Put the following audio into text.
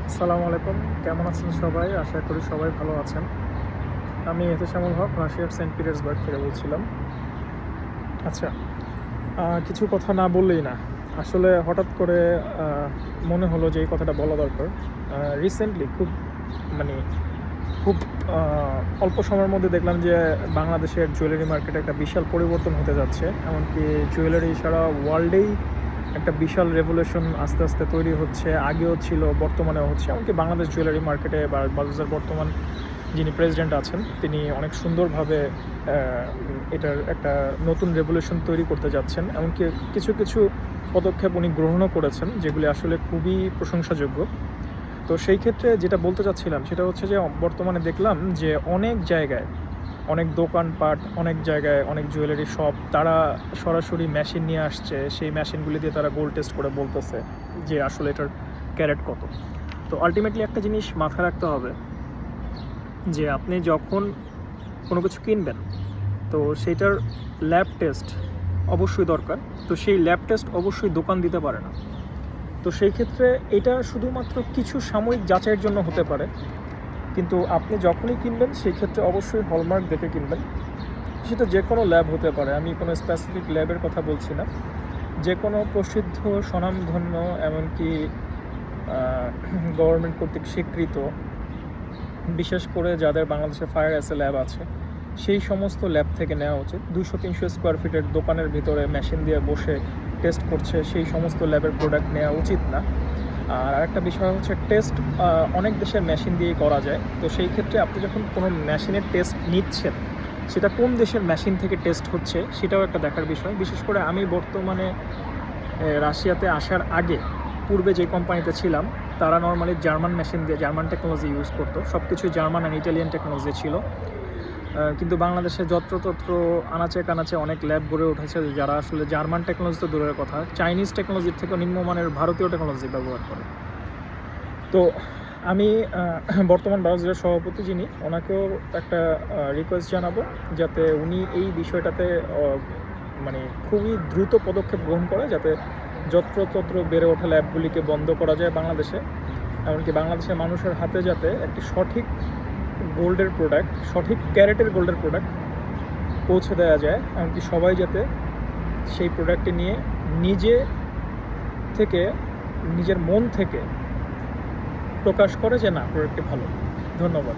আসসালামু আলাইকুম। কেমন আছেন সবাই? আশা করি সবাই ভালো আছেন। আমি এহতেশামুল হক রাশিয়ার সেন্ট পিটার্সবার্গ থেকে বলছিলাম। আচ্ছা, কিছু কথা না বললেই না। আসলে হঠাৎ করে আ মনে হলো যে এই কথাটা বলা দরকার। রিসেন্টলি মানে খুব আ অল্প সময়ের মধ্যে দেখলাম যে বাংলাদেশের জুয়েলারি মার্কেটে একটা বিশাল পরিবর্তন হতে যাচ্ছে। এমনকি জুয়েলারি সারা ওয়ার্ল্ডেই একটা বিশাল রেভলিউশন আস্তে, আস্তে তৈরি হচ্ছে। আগেও ছিল, বর্তমানেও হচ্ছে। এমনকি বাংলাদেশ জুয়েলারি মার্কেটে বা বাজাজের বর্তমান যিনি প্রেসিডেন্ট আছেন, তিনি অনেক সুন্দরভাবে এটার একটা নতুন রেভলিউশন তৈরি করতে যাচ্ছেন। এমনকি কিছু, কিছু পদক্ষেপ উনি গ্রহণও করেছেন, যেগুলি আসলে খুবই প্রশংসাযোগ্য। তো সেই ক্ষেত্রে যেটা বলতে চাচ্ছিলাম, সেটা হচ্ছে যে বর্তমানে দেখলাম যে অনেক জায়গায়, অনেক দোকানপাট, অনেক জায়গায়, অনেক জুয়েলারি শপ তারা সরাসরি মেশিন নিয়ে আসছে। সেই মেশিনগুলি দিয়ে তারা গোল্ড টেস্ট করে বলতেছে যে আসলে এটার ক্যারেট কত। তো আল্টিমেটলি একটা জিনিস মাথায় রাখতে হবে যে আপনি যখন কোনো কিছু কিনবেন, তো সেইটার ল্যাব টেস্ট অবশ্যই দরকার। তো সেই ল্যাব টেস্ট অবশ্যই দোকান দিতে পারে না। তো সেই ক্ষেত্রে এটা শুধুমাত্র কিছু সাময়িক যাচাইয়ের জন্য হতে পারে। কিন্তু আপনি যখনই কিনবেন সেই ক্ষেত্রে অবশ্যই হলমার্ক দেখে কিনবেন। সেটা যে কোনো ল্যাব হতে পারে। আমি কোনো স্পেসিফিক ল্যাবের কথা বলছি না। যে কোনো প্রসিদ্ধ স্বনামধন্য, এমনকি আ গভর্নমেন্ট কর্তৃক স্বীকৃত, বিশেষ করে যাদের বাংলাদেশে ফায়ার অ্যাসে ল্যাব আছে, সেই সমস্ত ল্যাব থেকে নেওয়া উচিত। 200-300 স্কোয়ার ফিটের দোকানের ভিতরে মেশিন দিয়ে বসে টেস্ট করছে, সেই সমস্ত ল্যাবের প্রোডাক্ট নেওয়া উচিত না। আর আরেকটা বিষয় হচ্ছে টেস্ট অনেক দেশের মেশিন দিয়েই করা যায়। তো সেই ক্ষেত্রে আপনি যখন কোনো মেশিনের টেস্ট নিচ্ছেন, সেটা কোন দেশের মেশিন থেকে টেস্ট হচ্ছে সেটাও একটা দেখার বিষয়। বিশেষ করে আমি বর্তমানে রাশিয়াতে আসার আগে পূর্বে যে কোম্পানিতে ছিলাম, তারা নরমালি জার্মান মেশিন দিয়ে জার্মান টেকনোলজি ইউজ করতো। সব কিছুই জার্মান অ্যান্ড ইটালিয়ান টেকনোলজি ছিল। কিন্তু বাংলাদেশে যত্রতত্র আনাচে কানাচে অনেক ল্যাব গড়ে উঠেছে যারা আসলে জার্মান টেকনোলজি তো দূরের কথা, চাইনিজ টেকনোলজির থেকেও নিম্নমানের ভারতীয় টেকনোলজি ব্যবহার করে। তো আমি বর্তমান বাজাজের সভাপতি যিনি, ওনাকেও একটা রিকোয়েস্ট জানাবো যাতে উনি এই বিষয়টাতে মানে খুবই দ্রুত পদক্ষেপ গ্রহণ করে, যাতে যত্রতত্র বেড়ে ওঠা ল্যাবগুলিকে বন্ধ করা যায় বাংলাদেশে। এমনকি বাংলাদেশের মানুষের হাতে যাতে একটি সঠিক গোল্ডের প্রোডাক্ট, সঠিক ক্যারেটের গোল্ডের প্রোডাক্ট পৌঁছে দেওয়া যায়। এমনকি সবাই যাতে সেই প্রোডাক্টটি নিয়ে নিজে থেকে, নিজের মন থেকে প্রকাশ করে যে না, প্রোডাক্টটি ভালো। ধন্যবাদ।